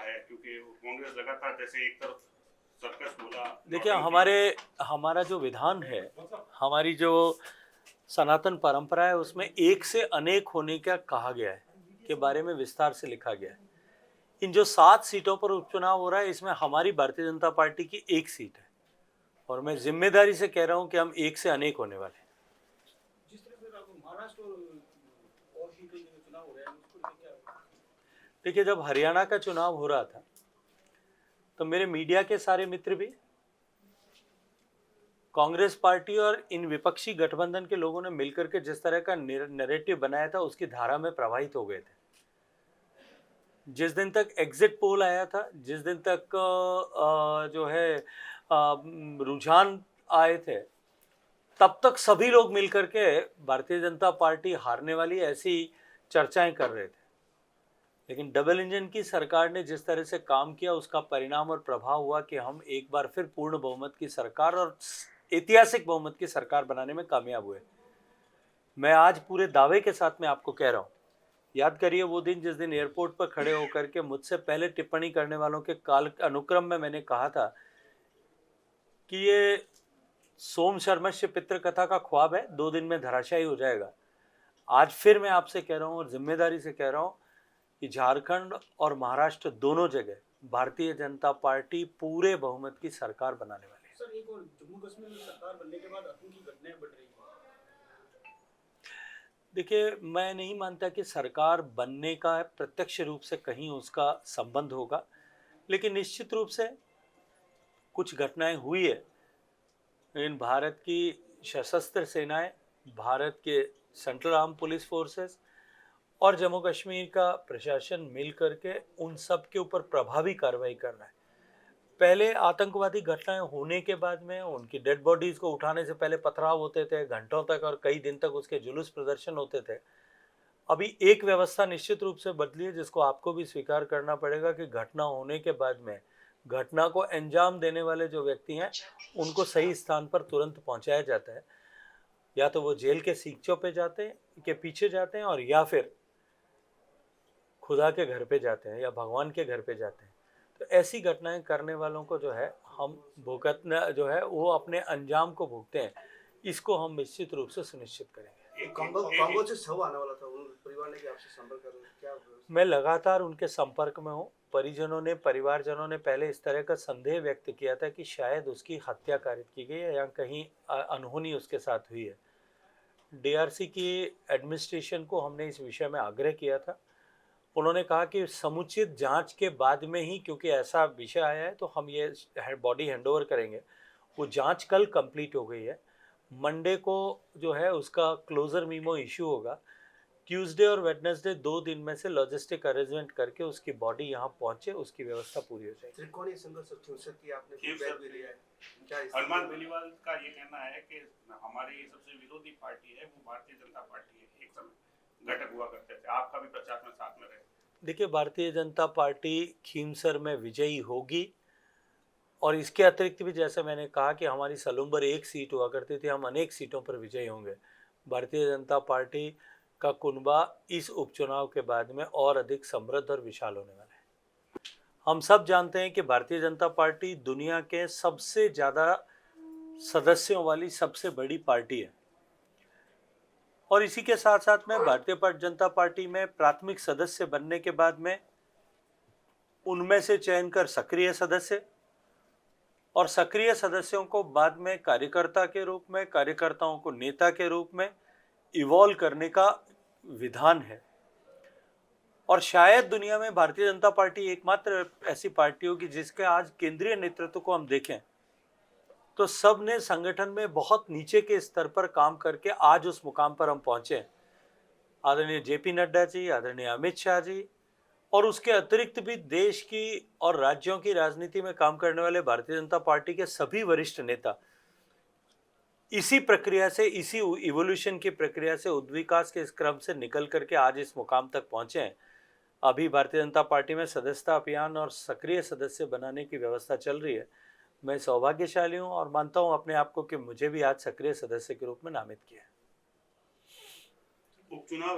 है, क्योंकि कांग्रेस लगातार जैसे एक तरफ सर्कस बोला। देखिए, हमारा जो विधान है, हमारी जो सनातन परंपरा है, उसमें एक से अनेक होने का कहा गया है, के बारे में विस्तार से लिखा गया है। इन जो 7 सीटों पर उपचुनाव हो रहा है, इसमें हमारी भारतीय जनता पार्टी की 1 सीट है और मैं जिम्मेदारी से कह रहा हूं कि हम एक से अनेक होने वाले हैं। जिस तरह से महाराष्ट्र और सीटों के चुनाव हो रहे हैं, उसको लेकर क्या? देखिए, जब हरियाणा का चुनाव हो रहा था तो मेरे मीडिया के सारे मित्र भी, कांग्रेस पार्टी और इन विपक्षी गठबंधन के लोगों ने मिलकर के जिस तरह का नैरेटिव बनाया था, उसकी धारा में प्रभावित हो गए थे। जिस दिन तक एग्जिट पोल आया था, जिस दिन तक जो है रुझान आए थे, तब तक सभी लोग मिलकर के भारतीय जनता पार्टी हारने वाली ऐसी चर्चाएं कर रहे थे। लेकिन डबल इंजन की सरकार ने जिस तरह से काम किया, उसका परिणाम और प्रभाव हुआ कि हम एक बार फिर पूर्ण बहुमत की सरकार और ऐतिहासिक बहुमत की सरकार बनाने में कामयाब हुए। मैं आज पूरे दावे के साथ में आपको कह रहा हूं, याद करिए वो दिन जिस दिन एयरपोर्ट पर खड़े होकर के मुझसे पहले टिप्पणी करने वालों के काल अनुक्रम में मैंने कहा था कि ये सोम शर्मस्य पितृ कथा का ख्वाब है, 2 दिन में धराशायी हो जाएगा। आज फिर मैं आपसे कह रहा हूं और जिम्मेदारी से कह रहा हूं कि झारखंड और महाराष्ट्र दोनों जगह भारतीय जनता पार्टी पूरे बहुमत की सरकार बनाने वाली है। सर, एक और जम्मू कश्मीर में सरकार बनने के बाद आतंकी घटनाएं बढ़ रही हैं। देखिए, मैं नहीं मानता कि सरकार बनने का प्रत्यक्ष रूप से कहीं उसका संबंध होगा, लेकिन निश्चित रूप से कुछ घटनाएं हुई है। इन भारत की सशस्त्र सेनाएं, भारत के सेंट्रल आर्म पुलिस फोर्सेस और जम्मू कश्मीर का प्रशासन मिल करके उन सब के ऊपर प्रभावी कार्रवाई कर रहा है। पहले आतंकवादी घटनाएं होने के बाद में उनकी डेड बॉडीज को उठाने से पहले पथराव होते थे घंटों तक और कई दिन तक उसके जुलूस प्रदर्शन होते थे। अभी एक व्यवस्था निश्चित रूप से बदली है, जिसको आपको भी स्वीकार करना पड़ेगा कि घटना होने के बाद में घटना को अंजाम देने वाले जो व्यक्ति हैं, उनको सही स्थान पर तुरंत पहुंचाया जाता है। या तो वो जेल के सीखचों पे जाते हैं, के पीछे जाते हैं, और या फिर खुदा के घर पे जाते हैं या भगवान के घर पे जाते हैं। तो ऐसी घटनाएं करने वालों को जो है हम भुगतना जो है वो अपने अंजाम को भुगते हैं, इसको हम निश्चित रूप से सुनिश्चित करेंगे। कांगो से शव आने वाला था, उन परिवार ने आपसे संपर्क कर क्या? मैं लगातार उनके संपर्क में हूँ। परिवारजनों ने पहले इस तरह का संदेह व्यक्त किया था कि शायद उसकी हत्या कारित की गई है या कहीं अनहोनी उसके साथ हुई है। डीआरसी की एडमिनिस्ट्रेशन को हमने इस विषय में आग्रह किया था। उन्होंने कहा कि समुचित जांच के बाद में ही, क्योंकि ऐसा विषय आया है, तो हम ये बॉडी हैंडओवर करेंगे। वो जांच कल कंप्लीट हो गई है। मंडे को जो है उसका क्लोजर मीमो इशू होगा। ट्यूसडे और वेडनेसडे 2 दिन में से लॉजिस्टिक अरेंजमेंट करके उसकी बॉडी यहाँ पहुंचे, उसकी व्यवस्था पूरी हो जाएगी। त्रिकोणीय संघर्ष की आपने फीडबैक भी लिया है क्या? हनुमान बेनीवाल का ये कहना है कि हमारी सबसे विरोधी पार्टी है वो भारतीय जनता पार्टी है, एक समय घटक हुआ करते थे, आपका भी प्रचार में साथ में रहे। देखिए, भारतीय जनता पार्टी खीमसर में विजयी होगी और इसके अतिरिक्त भी, जैसे मैंने कहा कि हमारी सलूम्बर 1 सीट हुआ करती थी, हम अनेक सीटों पर विजयी होंगे। भारतीय जनता पार्टी का कुनबा इस उपचुनाव के बाद में और अधिक समृद्ध और विशाल होने वाला है। हम सब जानते हैं कि भारतीय जनता पार्टी दुनिया के सबसे ज़्यादा सदस्यों वाली सबसे बड़ी पार्टी है और इसी के साथ साथ में भारतीय जनता पार्टी में प्राथमिक सदस्य बनने के बाद में उनमें से चयन कर सक्रिय सदस्य और सक्रिय सदस्यों को बाद में कार्यकर्ता के रूप में, कार्यकर्ताओं को नेता के रूप में इवॉल्व करने का विधान है। और शायद दुनिया में भारतीय जनता पार्टी एकमात्र ऐसी पार्टी होगी जिसके आज केंद्रीय नेतृत्व को हम देखें तो सब ने संगठन में बहुत नीचे के स्तर पर काम करके आज उस मुकाम पर हम पहुंचे। आदरणीय जेपी नड्डा जी, आदरणीय अमित शाह जी, और उसके अतिरिक्त भी देश की और राज्यों की राजनीति में काम करने वाले भारतीय जनता पार्टी के सभी वरिष्ठ नेता इसी प्रक्रिया से, इसी इवोल्यूशन की प्रक्रिया से, उद्विकास के इस क्रम से निकल करके आज इस मुकाम तक पहुंचे हैं। अभी भारतीय जनता पार्टी में सदस्यता अभियान और सक्रिय सदस्य बनाने की व्यवस्था चल रही है। मैं सौभाग्यशाली हूं और मानता हूं अपने आप को कि मुझे भी आज सक्रिय सदस्य के रूप में नामित किया है। उपचुनाव है।